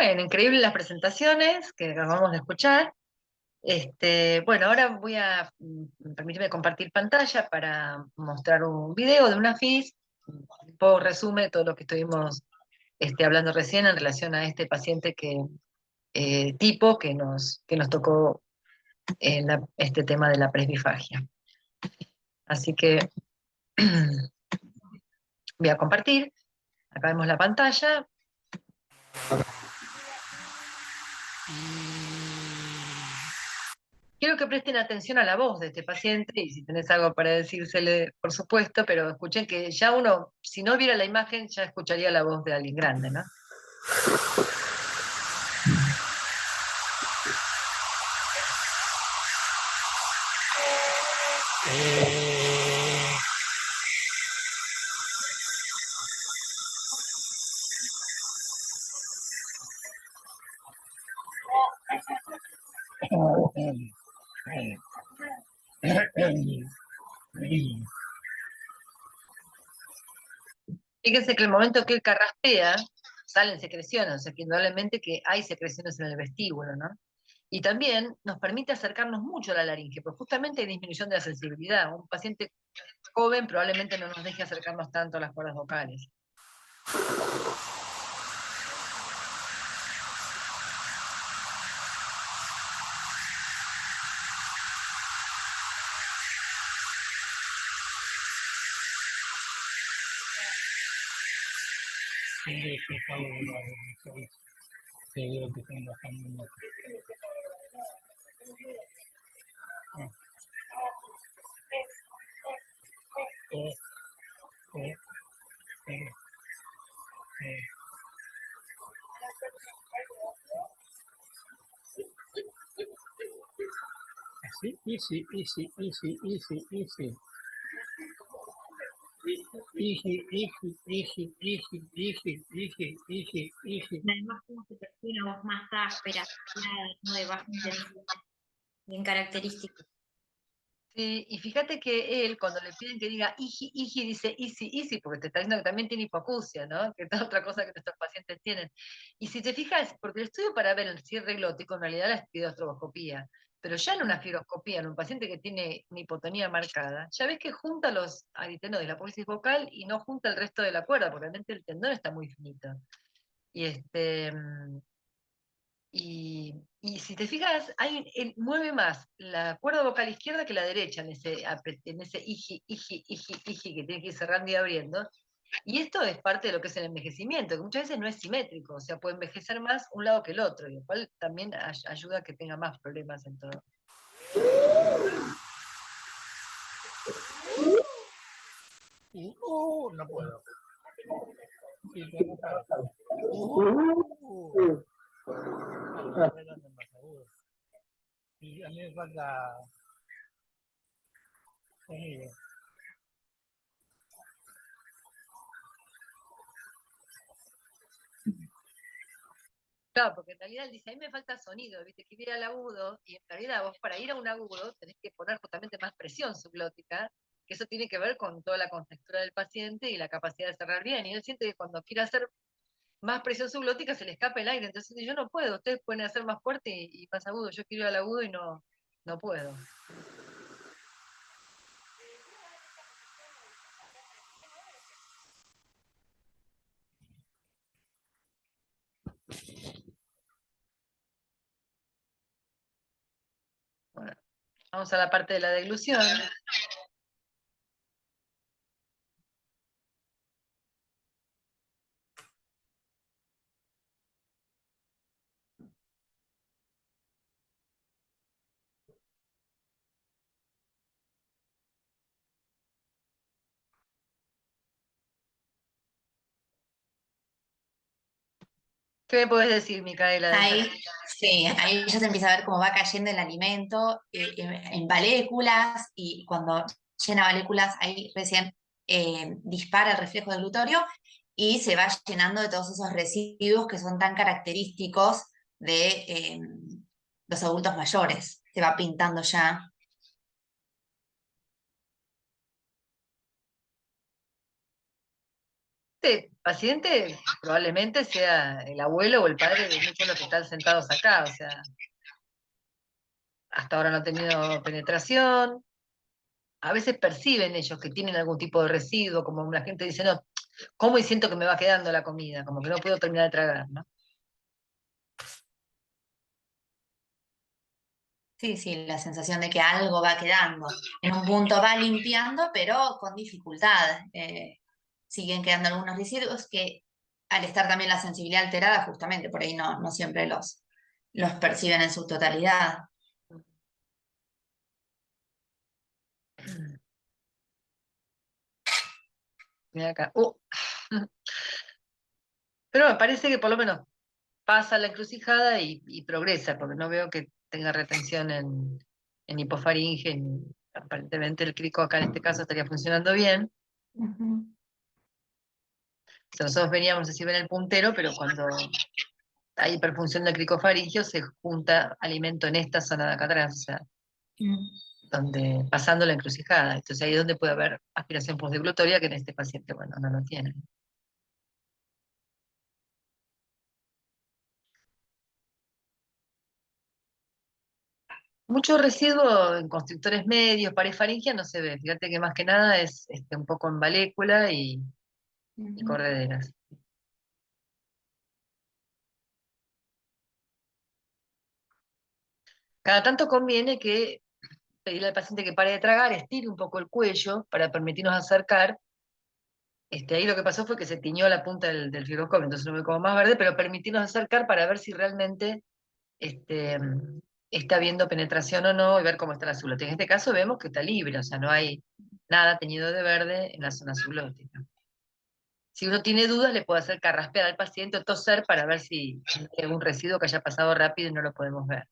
Bueno, increíbles las presentaciones que acabamos de escuchar. Bueno, ahora voy a permitirme compartir pantalla para mostrar un video de una FIS, un poco resume todo lo que estuvimos hablando recién en relación a este paciente tipo que nos tocó en este tema de la presbifagia. Así que voy a compartir, acá vemos la pantalla. Quiero que presten atención a la voz de este paciente y si tenés algo para decírsele, por supuesto, pero escuchen que ya uno, si no viera la imagen, ya escucharía la voz de alguien grande, ¿no? Fíjense que el momento que él carraspea, salen secreciones, o sea que indudablemente que hay secreciones en el vestíbulo, ¿no? Y también nos permite acercarnos mucho a la laringe, porque justamente hay disminución de la sensibilidad. Un paciente joven probablemente no nos deje acercarnos tanto a las cuerdas vocales. Así, easy, easy, easy, easy, easy. Easy, easy, easy, easy, easy, easy, easy, easy. Además, como se percibe una voz más áspera, no de baja intensidad, bien característico. Sí, y fíjate que él, cuando le piden que diga iji, dice easy, easy, porque te está diciendo que también tiene hipoacusia, ¿no? Que es otra cosa que nuestros pacientes tienen. Y si te fijas, porque el estudio para ver el cierre glótico en realidad es espirostroboscopía, pero ya en una fibroscopía, en un paciente que tiene una hipotonía marcada, ya ves que junta los aritenoides, la apófisis vocal, y no junta el resto de la cuerda, porque realmente el tendón está muy finito. Y y si te fijas, mueve más la cuerda vocal izquierda que la derecha en ese iji que tiene que ir cerrando y abriendo. Y esto es parte de lo que es el envejecimiento, que muchas veces no es simétrico, o sea, puede envejecer más un lado que el otro, y lo cual también ayuda a que tenga más problemas en todo. No puedo. Y a mí me falta sonido. Claro, porque en realidad él dice, a mí me falta sonido, viste, que ir al agudo, y en realidad vos para ir a un agudo tenés que poner justamente más presión subglótica, que eso tiene que ver con toda la contextura del paciente y la capacidad de cerrar bien, y él siente que cuando quiere hacer más presión subglótica se le escapa el aire, entonces yo no puedo, ustedes pueden hacer más fuerte y más agudo, yo quiero ir al agudo y no puedo. Bueno, vamos a la parte de la deglución. ¿Qué me podés decir, Micaela, de esa? Ahí, sí, ahí ya se empieza a ver cómo va cayendo el alimento en valéculas y cuando llena valéculas ahí recién dispara el reflejo del glutorio y se va llenando de todos esos residuos que son tan característicos de los adultos mayores. Se va pintando ya. este paciente probablemente sea el abuelo o el padre de muchos de los que están sentados acá, o sea, hasta ahora no ha tenido penetración. A veces perciben ellos que tienen algún tipo de residuo, como la gente dice, no, como y siento que me va quedando la comida, como que no puedo terminar de tragar, ¿no? Sí, sí, la sensación de que algo va quedando. En un punto va limpiando, pero con dificultad. Siguen quedando algunos residuos que al estar también la sensibilidad alterada, justamente por ahí no siempre los perciben en su totalidad. Mira acá. Pero me parece que por lo menos pasa la encrucijada y progresa, porque no veo que tenga retención en hipofaringe, aparentemente el crico acá en este caso estaría funcionando bien. Ujú. O sea, nosotros veníamos a decir en el puntero, pero cuando hay hiperfunción del cricofaringio se junta alimento en esta zona de acá atrás, o sea, donde, pasando la encrucijada. Entonces ahí es donde puede haber aspiración postdeglutoria, que en este paciente, bueno, no lo tiene. Mucho residuo en constrictores medios, parefaringia no se ve. Fíjate que más que nada es un poco en valécula y Ujú. correderas. Cada tanto conviene que pedirle al paciente que pare de tragar, estire un poco el cuello para permitirnos acercar. Ahí lo que pasó fue que se tiñó la punta del fibroscopio, entonces lo veo como más verde, pero permitirnos acercar para ver si realmente este, está habiendo penetración o no y ver cómo está la subglótica. En este caso vemos que está libre, o sea, no hay nada teñido de verde en la zona subglótica. Si uno tiene dudas, le puede hacer carraspear al paciente o toser para ver si hay algún residuo que haya pasado rápido y no lo podemos ver.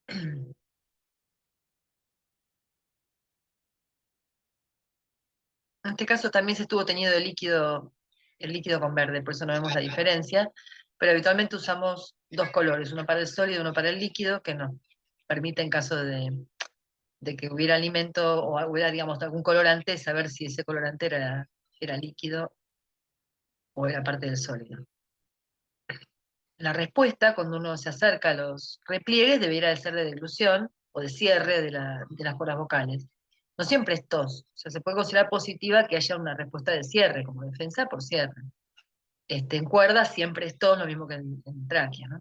En este caso también se estuvo teñido el líquido con verde, por eso no vemos la diferencia, pero habitualmente usamos dos colores, uno para el sólido y uno para el líquido, que nos permite en caso de que hubiera alimento o hubiera, digamos, algún colorante, saber si ese colorante era líquido o era parte del sólido. La respuesta, cuando uno se acerca a los repliegues, debiera de ser de deglución o de cierre de las cuerdas vocales. No siempre es tos, o sea, se puede considerar positiva que haya una respuesta de cierre, como defensa por cierre. En cuerdas siempre es tos, lo mismo que en tráquea, ¿no?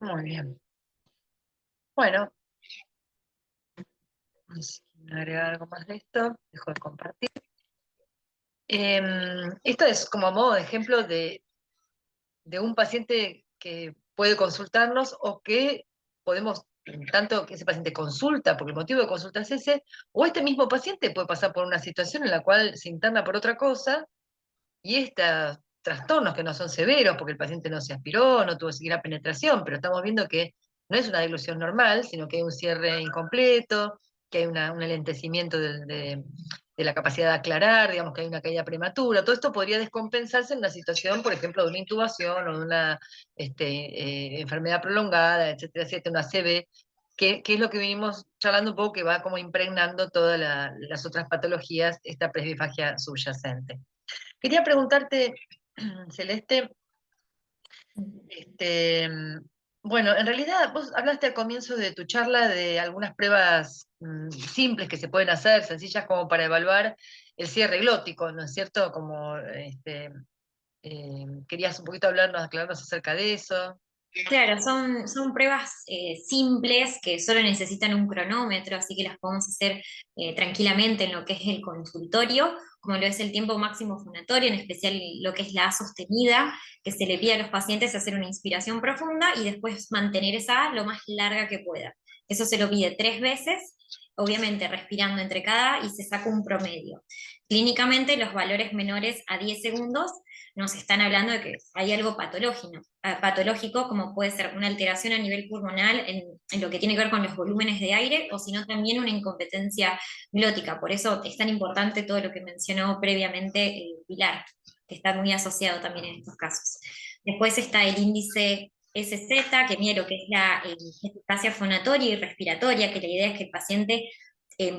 Muy bien. Bueno, vamos a agregar algo más de esto, dejo de compartir. Esto es como a modo de ejemplo de un paciente que puede consultarnos o que podemos, tanto que ese paciente consulta, porque el motivo de consulta es ese, o este mismo paciente puede pasar por una situación en la cual se interna por otra cosa y estos trastornos que no son severos, porque el paciente no se aspiró, no tuvo siquiera penetración, pero estamos viendo que no es una dilución normal, sino que hay un cierre incompleto, que hay un alentecimiento de la capacidad de aclarar, digamos que hay una caída prematura. Todo esto podría descompensarse en una situación, por ejemplo, de una intubación o de una enfermedad prolongada, etcétera, etcétera, una ACV, que es lo que venimos charlando un poco, que va como impregnando todas las otras patologías, esta presbifagia subyacente. Quería preguntarte, Celeste, este, bueno, en realidad vos hablaste al comienzo de tu charla de algunas pruebas simples que se pueden hacer, sencillas como para evaluar el cierre glótico, ¿no es cierto? Como querías un poquito hablarnos, aclararnos acerca de eso. Claro, son pruebas simples que solo necesitan un cronómetro, así que las podemos hacer tranquilamente en lo que es el consultorio, como lo es el tiempo máximo fonatorio, en especial lo que es la A sostenida, que se le pide a los pacientes hacer una inspiración profunda y después mantener esa A lo más larga que pueda. Eso se lo pide 3 veces, obviamente respirando entre cada y se saca un promedio. Clínicamente los valores menores a 10 segundos nos están hablando de que hay algo patológico, como puede ser una alteración a nivel pulmonar en lo que tiene que ver con los volúmenes de aire, o si no también una incompetencia glótica. Por eso es tan importante todo lo que mencionó previamente Pilar, que está muy asociado también en estos casos. Después está el índice SZ, que mide lo que es la eficacia fonatoria y respiratoria, que la idea es que el paciente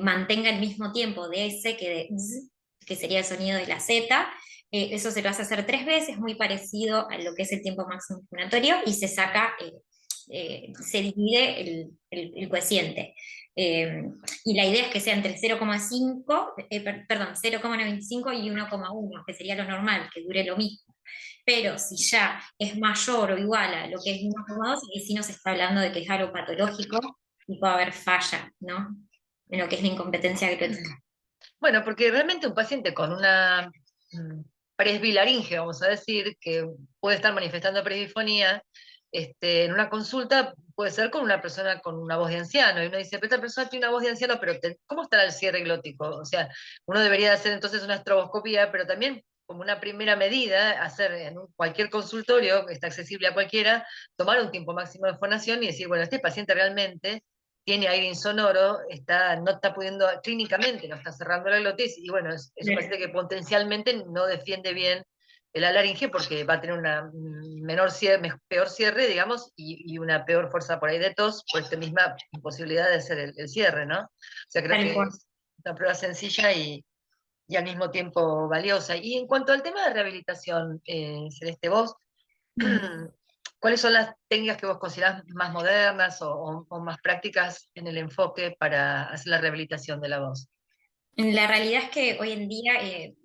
mantenga el mismo tiempo de S que de Z, que sería el sonido de la Z. Eso se lo hace hacer 3 veces, muy parecido a lo que es el tiempo máximo fonatorio, y se saca, se divide el cociente. Y la idea es que sea entre 0,5, perdón, 0,95 y 1,1, que sería lo normal, que dure lo mismo. Pero si ya es mayor o igual a lo que es 1,2, y si nos está hablando de que es algo patológico y puede haber falla, ¿no? En lo que es la incompetencia glótica. Bueno, porque realmente un paciente con una presbilaringe, vamos a decir, que puede estar manifestando presbifonía, en una consulta puede ser con una persona con una voz de anciano, y uno dice, pero esta persona tiene una voz de anciano, pero ¿cómo estará el cierre glótico? O sea, uno debería hacer entonces una estroboscopía, pero también como una primera medida, hacer en cualquier consultorio, que está accesible a cualquiera, tomar un tiempo máximo de fonación y decir, bueno, este paciente realmente tiene aire insonoro, no está pudiendo, clínicamente no está cerrando la glotis, y bueno, es un paciente que potencialmente no defiende bien la laringe porque va a tener una peor cierre, digamos, y una peor fuerza por ahí de tos, por esta misma imposibilidad de hacer el cierre, ¿no? O sea, creo que es una prueba sencilla y al mismo tiempo valiosa. Y en cuanto al tema de rehabilitación, Celeste, vos, ¿cuáles son las técnicas que vos considerás más modernas o más prácticas en el enfoque para hacer la rehabilitación de la voz? La realidad es que hoy en día,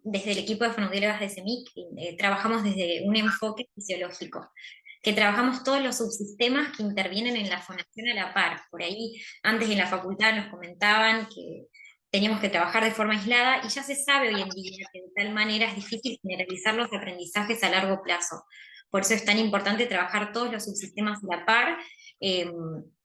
desde el equipo de fonoaudiólogas de CEMIC, trabajamos desde un enfoque fisiológico, que trabajamos todos los subsistemas que intervienen en la fonación a la par. Por ahí, antes en la facultad nos comentaban que teníamos que trabajar de forma aislada, y ya se sabe hoy en día que de tal manera es difícil generalizar los aprendizajes a largo plazo. Por eso es tan importante trabajar todos los subsistemas a la par.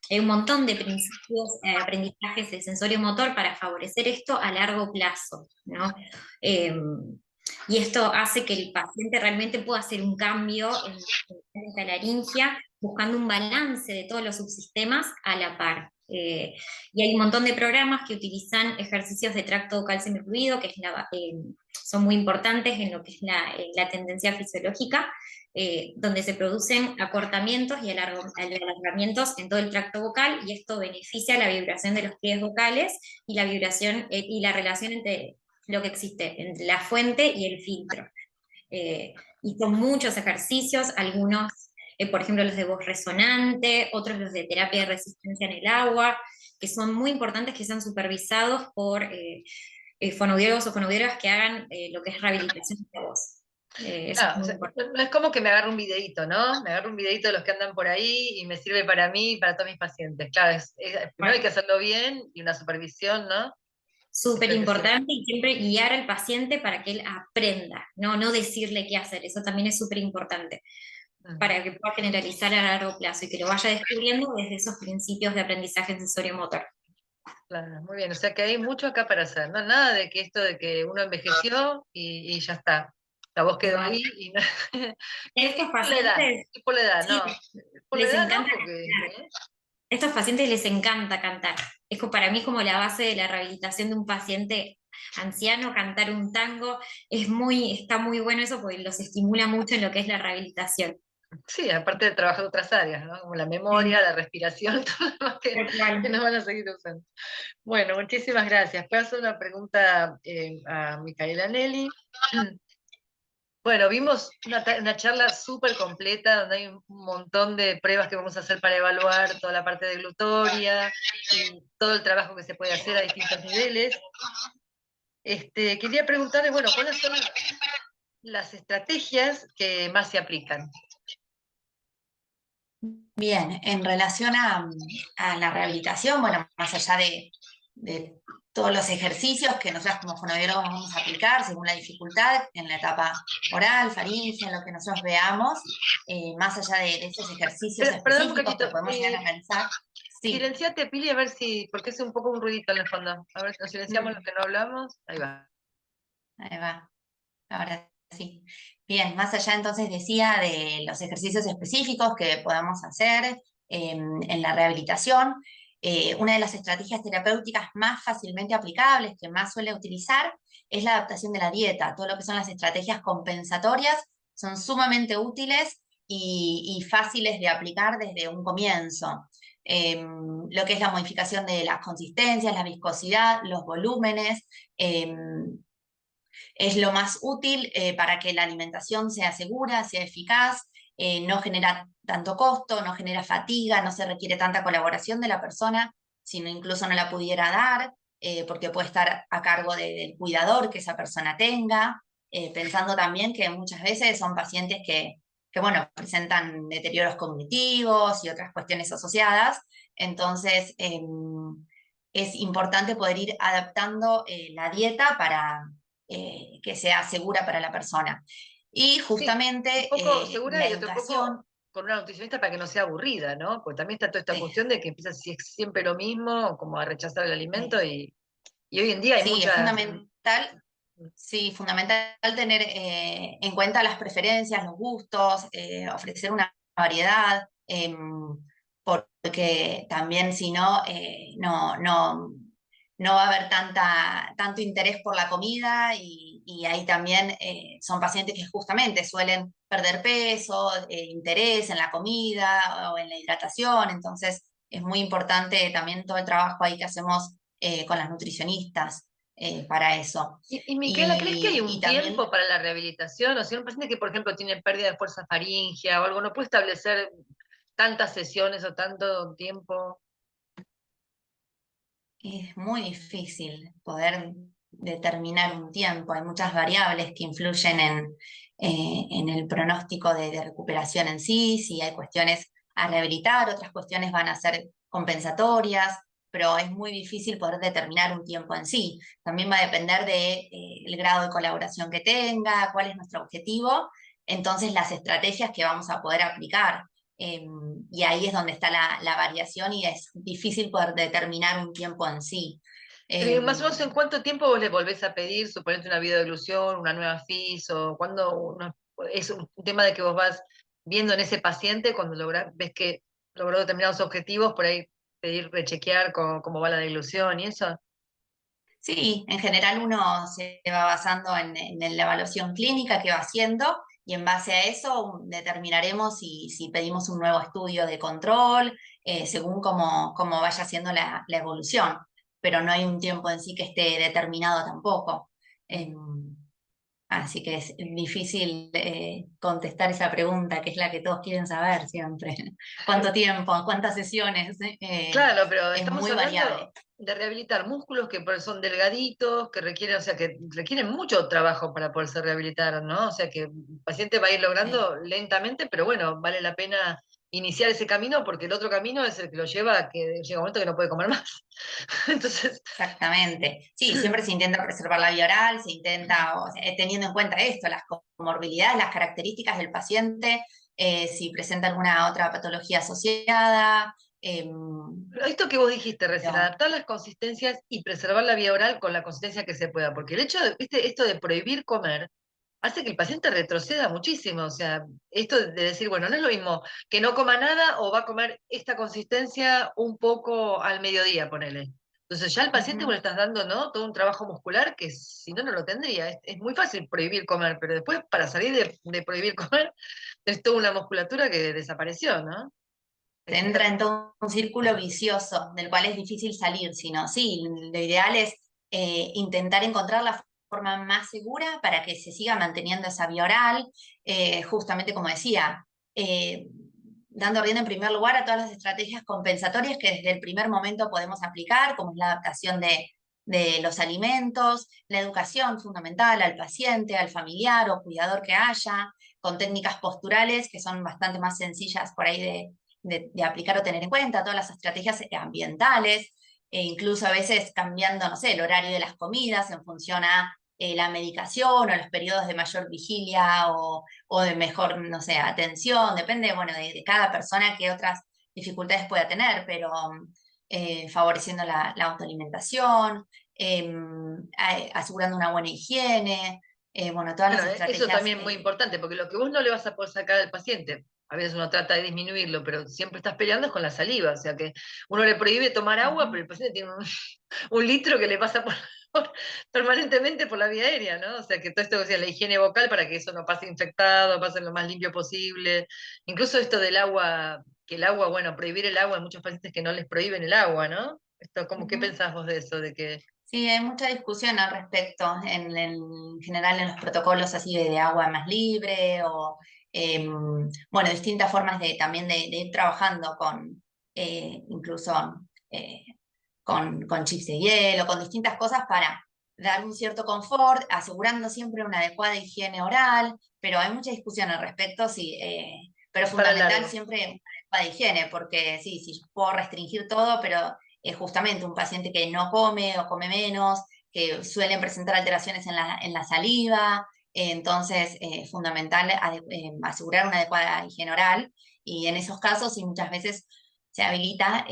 Hay un montón de principios, aprendizajes de sensorio-motor para favorecer esto a largo plazo, ¿no? Y esto hace que el paciente realmente pueda hacer un cambio en la laringia, buscando un balance de todos los subsistemas a la par. Y hay un montón de programas que utilizan ejercicios de tracto vocal semifluido, que es son muy importantes en lo que es la tendencia fisiológica, donde se producen acortamientos y alargamientos en todo el tracto vocal, y esto beneficia la vibración de los pliegues vocales y la vibración y la relación entre lo que existe entre la fuente y el filtro. Y son muchos ejercicios, algunos, por ejemplo, los de voz resonante, otros los de terapia de resistencia en el agua, que son muy importantes, que sean supervisados por fonoaudiólogos o fonoaudiólogas que hagan lo que es rehabilitación de voz. Claro, o sea, no es como que me agarro un videíto, ¿no? Me agarro un videíto de los que andan por ahí y me sirve para mí y para todos mis pacientes. Claro, primero hay que hacerlo bien y una supervisión, ¿no? Súper importante, y siempre guiar al paciente para que él aprenda, no decirle qué hacer. Eso también es súper importante, para que pueda generalizar a largo plazo y que lo vaya descubriendo desde esos principios de aprendizaje sensorio-motor. Claro, muy bien, o sea que hay mucho acá para hacer, ¿no? Nada de que esto de que uno envejeció y ya está. La voz quedó ahí y no. Estos Es por la edad, pacientes, es por la edad, sí, no. Por la les edad no, encanta porque. cantar. Estos pacientes les encanta cantar. Para mí es como la base de la rehabilitación de un paciente anciano, cantar un tango. Está muy bueno eso, porque los estimula mucho en lo que es la rehabilitación. Sí, aparte de trabajar otras áreas, ¿no? Como la memoria, la respiración, todo lo demás que nos van a seguir usando. Bueno, muchísimas gracias. Paso una pregunta a Micaela Nelly. Bueno, vimos una charla súper completa donde hay un montón de pruebas que vamos a hacer para evaluar toda la parte de glutoria y todo el trabajo que se puede hacer a distintos niveles. Quería preguntarle, bueno, ¿cuáles son las estrategias que más se aplican? Bien, en relación a la rehabilitación, bueno, más allá de todos los ejercicios que nosotros como fonoaudiólogos vamos a aplicar según la dificultad en la etapa oral, faríngea, en lo que nosotros veamos, más allá de esos ejercicios Perdón un específicos que poquitito, podemos llegar a realizar. Sí. Silenciate, Pili, a ver si, porque es un poco un ruidito en el fondo. A ver si nos silenciamos lo que no hablamos. Ahí va. Ahí va. Ahora sí. Bien, más allá entonces decía de los ejercicios específicos que podamos hacer en la rehabilitación, una de las estrategias terapéuticas más fácilmente aplicables, que más suele utilizar, es la adaptación de la dieta. Todo lo que son las estrategias compensatorias son sumamente útiles y fáciles de aplicar desde un comienzo. Lo que es la modificación de las consistencias, la viscosidad, los volúmenes, es lo más útil para que la alimentación sea segura, sea eficaz, no genera tanto costo, no genera fatiga, no se requiere tanta colaboración de la persona, si no incluso no la pudiera dar, porque puede estar a cargo del cuidador que esa persona tenga, pensando también que muchas veces son pacientes que bueno, presentan deterioros cognitivos y otras cuestiones asociadas, entonces es importante poder ir adaptando la dieta para que sea segura para la persona. Y Sí, justamente un poco segura la y otro educación. poco con una nutricionista para que no sea aburrida, ¿no? Porque también está toda esta Sí, cuestión de que empieza si es siempre lo mismo, como a rechazar el alimento, sí. y hoy en día hay Sí, es muchas. fundamental. Sí, fundamental tener en cuenta las preferencias, los gustos, ofrecer una variedad, porque también si no, no va a haber tanto interés por la comida y ahí también son pacientes que justamente suelen perder peso, interés en la comida o en la hidratación, entonces es muy importante también todo el trabajo ahí que hacemos con las nutricionistas para eso. Y Micaela, ¿crees que hay un Y también tiempo para la rehabilitación? O sea, un paciente que, por ejemplo, tiene pérdida de fuerza faríngea o algo, ¿no puede establecer tantas sesiones o tanto tiempo? es muy difícil poder determinar un tiempo, hay muchas variables que influyen en el pronóstico de recuperación en sí, si hay cuestiones a rehabilitar, otras cuestiones van a ser compensatorias, pero es muy difícil poder determinar un tiempo en sí. También va a depender del grado de colaboración que tenga, cuál es nuestro objetivo, entonces las estrategias que vamos a poder aplicar. Y ahí es donde está la variación y es difícil poder determinar un tiempo en sí. Pero Eh, más o menos, ¿en cuánto tiempo vos le volvés a pedir, suponete, una videoeglusión, una nueva FIS, o cuando es un tema de que vos vas viendo en ese paciente, cuando ves que logró determinados objetivos, por ahí pedir rechequear cómo va la deglución y eso? sí, en general uno se va basando en la evaluación clínica que va haciendo y en base a eso determinaremos si pedimos un nuevo estudio de control, según cómo vaya haciendo la evolución, pero no hay un tiempo en sí que esté determinado tampoco. Em, Así que es difícil contestar esa pregunta, que es la que todos quieren saber siempre. ¿Cuánto tiempo? ¿Cuántas sesiones? Claro, pero Es estamos muy variable. hablando de rehabilitar músculos que son delgaditos, que requieren, o sea, que requieren mucho trabajo para poderse rehabilitar, ¿no? O sea, que el paciente va a ir Sí, logrando lentamente, pero bueno, vale la pena iniciar ese camino porque el otro camino es el que lo lleva a que llega un momento que no puede comer más. Entonces, exactamente. Sí, siempre se intenta preservar la vía oral, se intenta, o sea, teniendo en cuenta esto, las comorbilidades, las características del paciente, si presenta alguna otra patología asociada. pero esto que vos dijiste recién, Pero adaptar las consistencias y preservar la vía oral con la consistencia que se pueda, porque el hecho de, ¿viste? Esto de prohibir comer hace que el paciente retroceda muchísimo. O sea, esto de decir, bueno, no es lo mismo que no coma nada o va a comer esta consistencia un poco al mediodía, ponele. Entonces ya al paciente vos ujú. le estás dando, ¿no? Todo un trabajo muscular que si no, no lo tendría. Es muy fácil prohibir comer, pero después para salir de prohibir comer es toda una musculatura que desapareció, ¿no? Se Es entra en todo un círculo vicioso del cual es difícil salir, sino sí, lo ideal es intentar encontrar la forma más segura para que se siga manteniendo esa vía oral, justamente como decía, eh, dando rienda en primer lugar a todas las estrategias compensatorias que desde el primer momento podemos aplicar, como es la adaptación de los alimentos, la educación fundamental al paciente, al familiar o cuidador que haya, con técnicas posturales que son bastante más sencillas por ahí de aplicar o tener en cuenta, todas las estrategias ambientales, e incluso a veces cambiando, no sé, el horario de las comidas en función a la medicación o los periodos de mayor vigilia o de mejor, no sé, atención, depende, bueno, de cada persona qué otras dificultades pueda tener, pero favoreciendo la autoalimentación, asegurando una buena higiene, bueno, todas las Bueno, eso estrategias. también es muy importante, porque lo que vos no le vas a poder sacar al paciente, a veces uno trata de disminuirlo, pero siempre estás peleando es con la saliva, o sea que uno le prohíbe tomar agua, pero el paciente tiene un litro que le pasa permanentemente por la vía aérea, ¿no? O sea que todo esto, o sea, la higiene vocal para que eso no pase infectado, pase lo más limpio posible. Incluso esto del agua, que el agua, bueno, prohibir el agua, hay muchos pacientes que no les prohíben el agua, ¿no? Esto, ¿qué pensás vos de eso? De que Sí, hay mucha discusión al respecto, en general en los protocolos así de agua más libre o, bueno, distintas formas también de ir trabajando con, incluso eh, con chips de hielo, con distintas cosas para dar un cierto confort, asegurando siempre una adecuada higiene oral, pero hay mucha discusión al respecto, sí, pero para fundamental largo. siempre una adecuada higiene, porque sí, sí, puedo restringir todo, pero justamente un paciente que no come o come menos, que suelen presentar alteraciones en la saliva, entonces es fundamental asegurar una adecuada higiene oral y en esos casos y muchas veces se habilita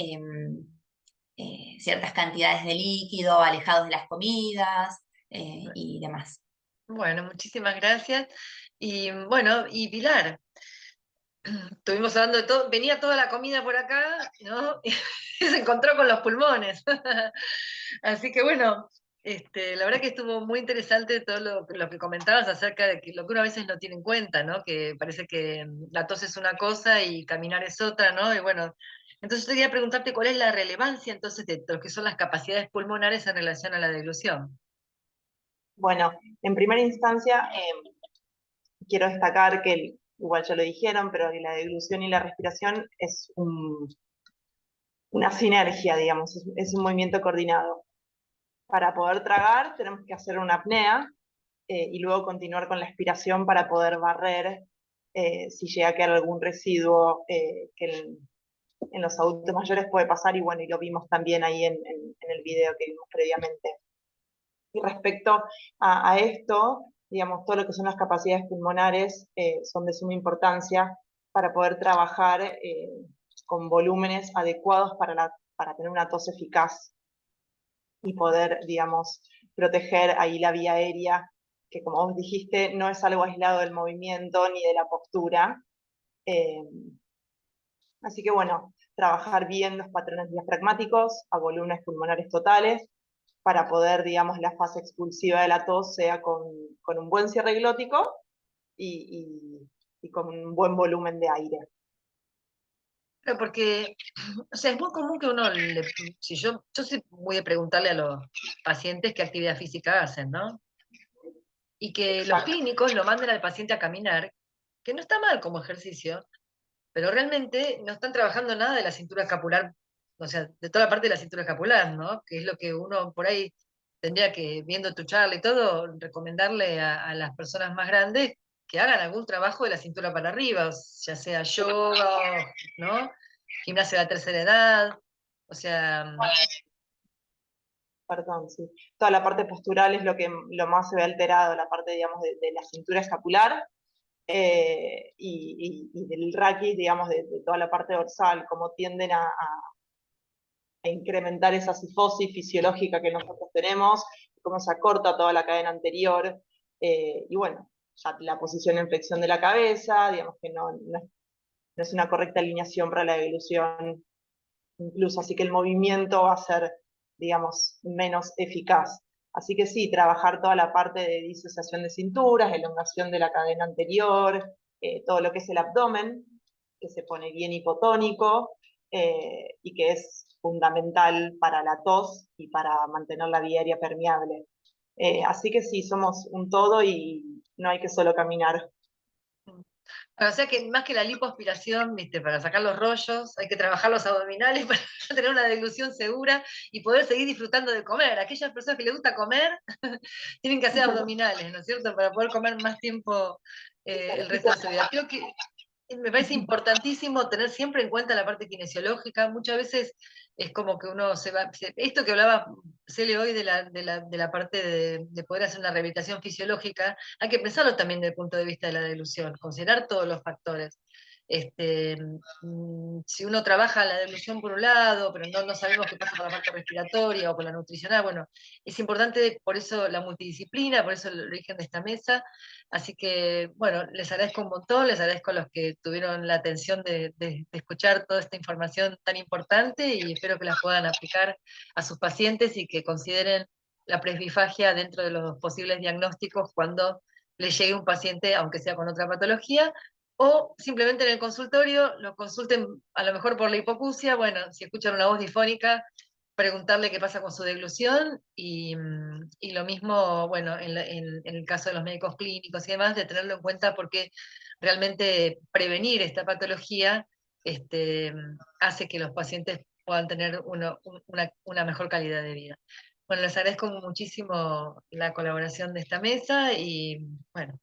ciertas cantidades de líquido alejados de las comidas y demás. Bueno, muchísimas gracias. Y bueno, y Pilar, estuvimos hablando de todo, venía toda la comida por acá, ¿no? Y se encontró con los pulmones. Así que bueno, la verdad que estuvo muy interesante todo lo que comentabas acerca de que lo que uno a veces no tiene en cuenta, ¿no? Que parece que la tos es una cosa y caminar es otra, ¿no? Y bueno, entonces yo quería preguntarte cuál es la relevancia entonces de lo que son las capacidades pulmonares en relación a la deglución. Bueno, en primera instancia, quiero destacar que, igual ya lo dijeron, pero que la deglución y la respiración es una sinergia, digamos, es un movimiento coordinado. Para poder tragar tenemos que hacer una apnea y luego continuar con la expiración para poder barrer si llega a quedar algún residuo que en los adultos mayores puede pasar y bueno, y lo vimos también ahí en el video que vimos previamente. Y respecto a esto, digamos, todo lo que son las capacidades pulmonares son de suma importancia para poder trabajar con volúmenes adecuados para tener una tos eficaz y poder, digamos, proteger ahí la vía aérea, que como vos dijiste, no es algo aislado del movimiento ni de la postura. Eh, Así que bueno, trabajar bien los patrones diafragmáticos a volúmenes pulmonares totales para poder, digamos, la fase expulsiva de la tos sea con un buen cierre glótico y con un buen volumen de aire. Claro, porque, o sea, es muy común que uno, si yo sí voy a preguntarle a los pacientes qué actividad física hacen, ¿no? Y que los Exacto. clínicos lo manden al paciente a caminar, que no está mal como ejercicio, pero realmente no están trabajando nada de la cintura escapular, o sea, de toda la parte de la cintura escapular, ¿no? Que es lo que uno por ahí tendría que, viendo tu charla y todo, recomendarle a las personas más grandes que hagan algún trabajo de la cintura para arriba, ya sea yoga, ¿no? Gimnasia de la tercera edad, o sea, Perdón, sí. Toda la parte postural es lo más se ve alterado, la parte, digamos, de la cintura escapular y del raquis, digamos, de toda la parte dorsal, cómo tienden a incrementar esa sifosis fisiológica que nosotros tenemos, cómo se acorta toda la cadena anterior, y bueno, ya la posición en flexión de la cabeza, digamos que no es una correcta alineación para la evolución, incluso, así que el movimiento va a ser, digamos, menos eficaz. Así que sí, trabajar toda la parte de disociación de cinturas, elongación de la cadena anterior, todo lo que es el abdomen, que se pone bien hipotónico y que es fundamental para la tos y para mantener la vía aérea permeable. Así que sí, somos un todo y no hay que solo caminar. o sea que más que la lipoaspiración, ¿viste? Para sacar los rollos, hay que trabajar los abdominales para tener una deglución segura y poder seguir disfrutando de comer. Aquellas personas que les gusta comer tienen que hacer abdominales, ¿no es cierto? Para poder comer más tiempo el resto de su vida. Creo que me parece importantísimo tener siempre en cuenta la parte kinesiológica. Muchas veces es como que uno se va. Esto que hablaba Cele hoy de la parte de poder hacer una rehabilitación fisiológica, hay que pensarlo también desde el punto de vista de la delusión, considerar todos los factores. Si uno trabaja la deglución por un lado, pero no sabemos qué pasa con la parte respiratoria o con la nutricional, bueno, es importante por eso la multidisciplina, por eso el origen de esta mesa. Así que, bueno, les agradezco un montón, les agradezco a los que tuvieron la atención de escuchar toda esta información tan importante y espero que las puedan aplicar a sus pacientes y que consideren la presbifagia dentro de los posibles diagnósticos cuando les llegue un paciente, aunque sea con otra patología, o simplemente en el consultorio lo consulten a lo mejor por la hipoacusia, bueno, si escuchan una voz difónica, preguntarle qué pasa con su deglución y lo mismo, bueno, en el caso de los médicos clínicos y demás, de tenerlo en cuenta porque realmente prevenir esta patología hace que los pacientes puedan tener una mejor calidad de vida. Bueno, les agradezco muchísimo la colaboración de esta mesa y bueno,